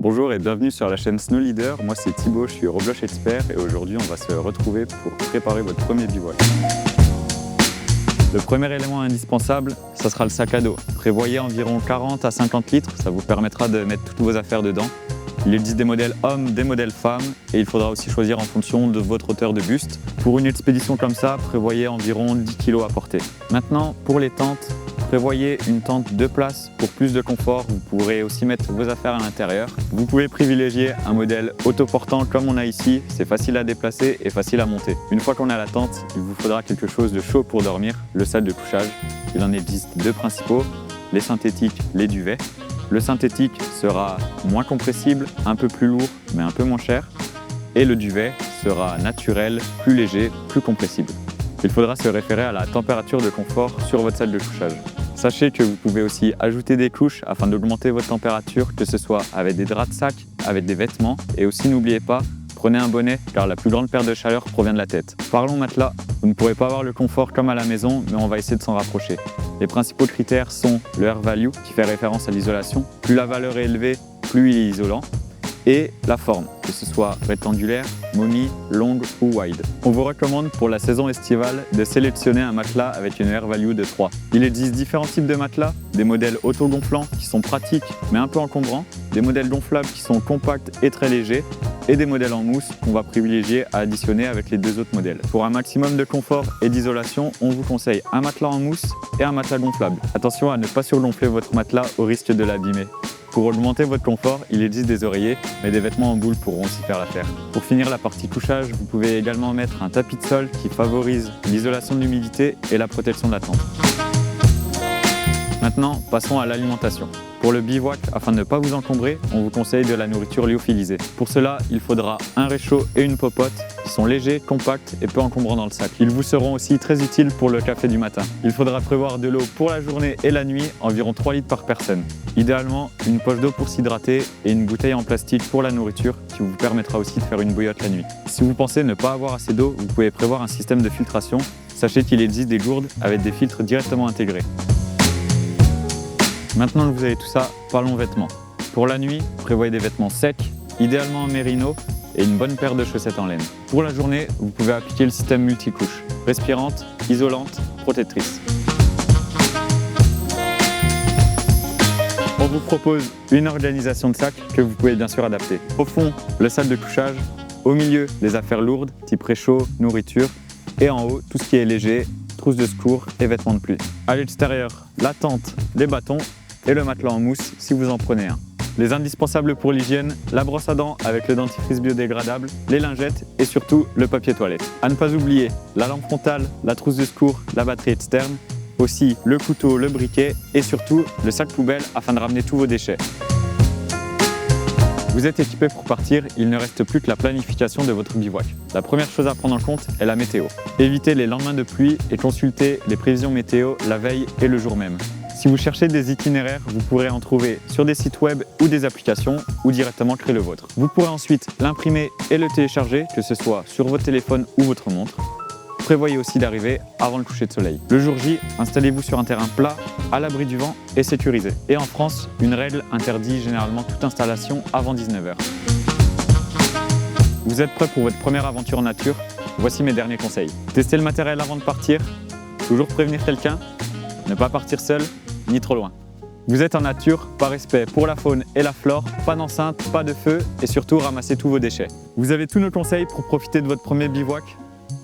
Bonjour et bienvenue sur la chaîne Snow Leader. Moi c'est Thibaut, je suis Roblox expert et aujourd'hui on va se retrouver pour préparer votre premier bivouac. Le premier élément indispensable, ça sera le sac à dos. Prévoyez environ 40 à 50 litres, ça vous permettra de mettre toutes vos affaires dedans. Il existe des modèles hommes, des modèles femmes et il faudra aussi choisir en fonction de votre hauteur de buste. Pour une expédition comme ça, prévoyez environ 10 kg à porter. Maintenant, pour les tentes, prévoyez une tente 2 places pour plus de confort. Vous pourrez aussi mettre vos affaires à l'intérieur. Vous pouvez privilégier un modèle autoportant comme on a ici. C'est facile à déplacer et facile à monter. Une fois qu'on a la tente, il vous faudra quelque chose de chaud pour dormir, le sac de couchage. Il en existe deux principaux, les synthétiques, les duvets. Le synthétique sera moins compressible, un peu plus lourd mais un peu moins cher. Et le duvet sera naturel, plus léger, plus compressible. Il faudra se référer à la température de confort sur votre salle de couchage. Sachez que vous pouvez aussi ajouter des couches afin d'augmenter votre température, que ce soit avec des draps de sac, avec des vêtements. Et aussi n'oubliez pas, prenez un bonnet car la plus grande perte de chaleur provient de la tête. Parlons matelas. Vous ne pourrez pas avoir le confort comme à la maison, mais on va essayer de s'en rapprocher. Les principaux critères sont le air value, qui fait référence à l'isolation. Plus la valeur est élevée, plus il est isolant. Et la forme, que ce soit rectangulaire, momie, longue ou wide. On vous recommande pour la saison estivale de sélectionner un matelas avec une air value de 3. Il existe différents types de matelas, des modèles auto-gonflants qui sont pratiques mais un peu encombrants, des modèles gonflables qui sont compacts et très légers, et des modèles en mousse qu'on va privilégier à additionner avec les deux autres modèles. Pour un maximum de confort et d'isolation, on vous conseille un matelas en mousse et un matelas gonflable. Attention à ne pas surgonfler votre matelas au risque de l'abîmer. Pour augmenter votre confort, il existe des oreillers, mais des vêtements en boule pourront aussi faire l'affaire. Pour finir la partie couchage, vous pouvez également mettre un tapis de sol qui favorise l'isolation de l'humidité et la protection de la tente. Maintenant, passons à l'alimentation. Pour le bivouac, afin de ne pas vous encombrer, on vous conseille de la nourriture lyophilisée. Pour cela, il faudra un réchaud et une popote qui sont légers, compacts et peu encombrants dans le sac. Ils vous seront aussi très utiles pour le café du matin. Il faudra prévoir de l'eau pour la journée et la nuit, environ 3 litres par personne. Idéalement, une poche d'eau pour s'hydrater et une bouteille en plastique pour la nourriture qui vous permettra aussi de faire une bouillotte la nuit. Si vous pensez ne pas avoir assez d'eau, vous pouvez prévoir un système de filtration. Sachez qu'il existe des gourdes avec des filtres directement intégrés. Maintenant que vous avez tout ça, parlons vêtements. Pour la nuit, prévoyez des vêtements secs, idéalement en mérino et une bonne paire de chaussettes en laine. Pour la journée, vous pouvez appliquer le système multicouche, respirante, isolante, protectrice. On vous propose une organisation de sacs que vous pouvez bien sûr adapter. Au fond, le sac de couchage, au milieu, les affaires lourdes, type réchaud, nourriture, et en haut, tout ce qui est léger, trousse de secours et vêtements de pluie. À l'extérieur, la tente, les bâtons et le matelas en mousse si vous en prenez un. Les indispensables pour l'hygiène, la brosse à dents avec le dentifrice biodégradable, les lingettes et surtout le papier toilette. À ne pas oublier la lampe frontale, la trousse de secours, la batterie externe, aussi le couteau, le briquet et surtout le sac poubelle afin de ramener tous vos déchets. Vous êtes équipé pour partir, il ne reste plus que la planification de votre bivouac. La première chose à prendre en compte est la météo. Évitez les lendemains de pluie et consultez les prévisions météo la veille et le jour même. Si vous cherchez des itinéraires, vous pourrez en trouver sur des sites web ou des applications ou directement créer le vôtre. Vous pourrez ensuite l'imprimer et le télécharger, que ce soit sur votre téléphone ou votre montre. Prévoyez aussi d'arriver avant le coucher de soleil. Le jour J, installez-vous sur un terrain plat, à l'abri du vent et sécurisé. Et en France, une règle interdit généralement toute installation avant 19 h. Vous êtes prêt pour votre première aventure en nature? Voici mes derniers conseils. Testez le matériel avant de partir, toujours prévenir quelqu'un, ne pas partir seul, ni trop loin. Vous êtes en nature, par respect pour la faune et la flore, pas d'enceinte, pas de feu et surtout ramassez tous vos déchets. Vous avez tous nos conseils pour profiter de votre premier bivouac?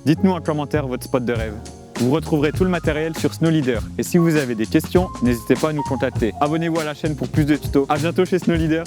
Dites-nous en commentaire votre spot de rêve. Vous retrouverez tout le matériel sur Snow Leader. Et si vous avez des questions, n'hésitez pas à nous contacter. Abonnez-vous à la chaîne pour plus de tutos. A bientôt chez Snow Leader.